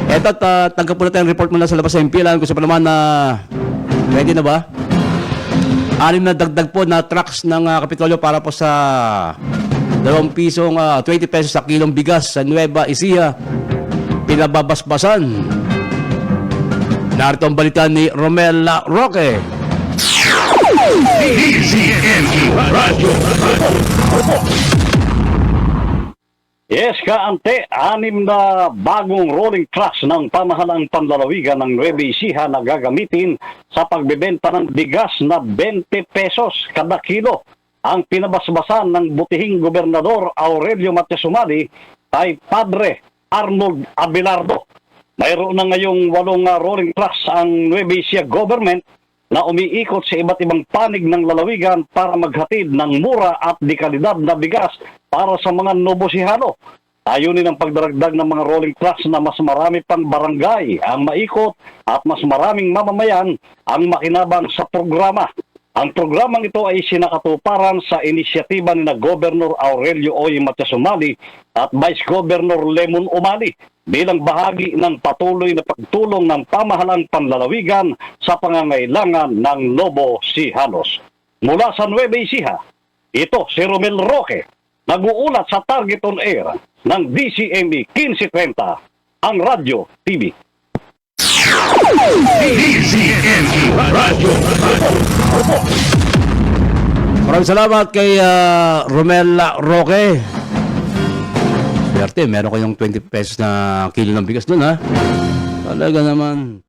Eto, tanggap po natin ang report mula sa labas sa MP. Alam ko sa palaman na ready na ba? 6 na dagdag po na trucks ng Kapitolyo para po sa 2 pisong 20 pesos sa kilong bigas sa Nueva Ecija. Pinababasbasan. Narito ang balita ni Romel Roque. Yes, kaante, 6 na bagong rolling trucks ng pamahalang panlalawigan ng Nueva Ecija na gagamitin sa pagbebenta ng bigas na 20 pesos kada kilo. Ang pinabasbasan ng butihing gobernador Aurelio Matias Umali ay Padre Arnold Abelardo. Mayroon na ngayong 8 rolling trucks ang Nueva Ecija government na umiikot sa iba't ibang panig ng lalawigan para maghatid ng mura at di kalidad na bigas para sa mga Nobosihano. Ayunin ang pagdaragdag ng mga rolling trucks na mas marami pang barangay ang maikot at mas maraming mamamayan ang makinabang sa programa. Ang programang ito ay sinakatuparan sa inisyatiba ni na Governor Aurelio Oy Matias Umali at Vice Governor Lemon Umali bilang bahagi ng patuloy na pagtulong ng pamahalang panlalawigan sa pangangailangan ng Nobosihanos. Mula sa Nueva Ecija, ito si Romel Roque, nag-uulat sa Target on Air ng DCME 1530, ang Radyo TV. DCME Radyo. Maraming salamat kay Romel Roque. Swerte, meron kayong 20 pesos na kilo ng bigas doon, ha? Talaga naman.